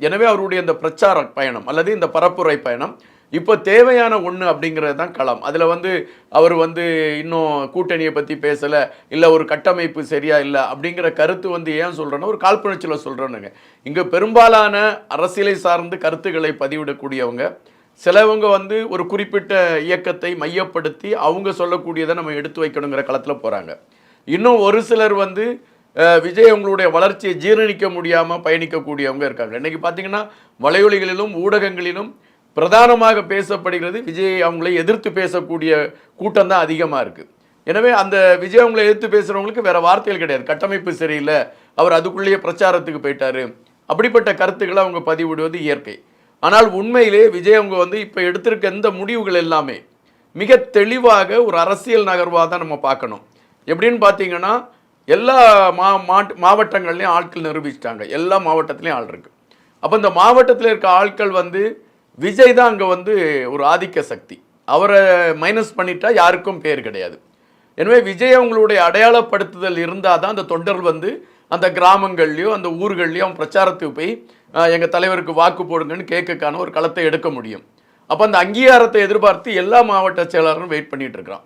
எனவே அவருடைய இந்த பிரச்சார பயணம் அல்லது இந்த பரப்புரை பயணம் இப்போ தேவையான ஒன்று அப்படிங்கிறது தான் களம். அதில் அவர் இன்னும் கூட்டணியை பற்றி பேசலை, இல்லை ஒரு கட்டமைப்பு சரியா இல்லை அப்படிங்கிற கருத்து ஏன் சொல்கிறேன்னா ஒரு காழ்ப்புணர்ச்சியில் சொல்கிறேனுங்க. இங்கே பெரும்பாலான அரசியலை சார்ந்து கருத்துக்களை பதிவிடக்கூடியவங்க சிலவங்க ஒரு குறிப்பிட்ட இயக்கத்தை மையப்படுத்தி அவங்க சொல்லக்கூடியதை நம்ம எடுத்து வைக்கணுங்கிற களத்தில் போகிறாங்க. இன்னும் ஒரு சிலர் விஜய் அவங்களுடைய வளர்ச்சியை ஜீரணிக்க முடியாமல் பயணிக்கக்கூடியவங்க இருக்காங்க. இன்றைக்கி பார்த்தீங்கன்னா வலையொலிகளிலும் ஊடகங்களிலும் பிரதானமாக பேசப்படுகிறது விஜய் அவங்களை எதிர்த்து பேசக்கூடிய கூட்டம் தான் அதிகமாக இருக்குது. எனவே அந்த விஜய் அவங்களை எதிர்த்து பேசுகிறவங்களுக்கு வேறு வார்த்தைகள் கிடையாது. கட்டமைப்பு சரியில்லை, அவர் அதுக்குள்ளேயே பிரச்சாரத்துக்கு போயிட்டார், அப்படிப்பட்ட கருத்துக்களை அவங்க பதிவிடுவது இயற்கை. ஆனால் உண்மையிலே விஜய் அவங்க இப்போ எடுத்திருக்க இந்த முடிவுகள் எல்லாமே மிக தெளிவாக ஒரு அரசியல் நகர்வாக தான் நம்ம பார்க்கணும். எப்படின்னு பார்த்தீங்கன்னா எல்லா மாவட்டங்கள்லேயும் ஆட்கள் நிரூபிச்சிட்டாங்க. எல்லா மாவட்டத்துலேயும் ஆள் இருக்குது. அப்போ இந்த மாவட்டத்தில் இருக்க ஆட்கள் விஜய் தான் அங்கே ஒரு ஆதிக்க சக்தி. அவரை மைனஸ் பண்ணிட்டா யாருக்கும் பேர் கிடையாது. எனவே விஜய் அவங்களுடைய அடையாளப்படுத்துதல் இருந்தால் தான் அந்த தொண்டர்கள் அந்த கிராமங்கள்லையோ அந்த ஊர்கள்லையோ அவங்க பிரச்சாரத்துக்கு போய் எங்கள் தலைவருக்கு வாக்கு போடுங்கன்னு கேட்கக்கான ஒரு களத்தை எடுக்க முடியும். அப்போ அந்த அங்கீகாரத்தை எதிர்பார்த்து எல்லா மாவட்ட செயலாளரும் வெயிட் பண்ணிட்டு இருக்கிறான்.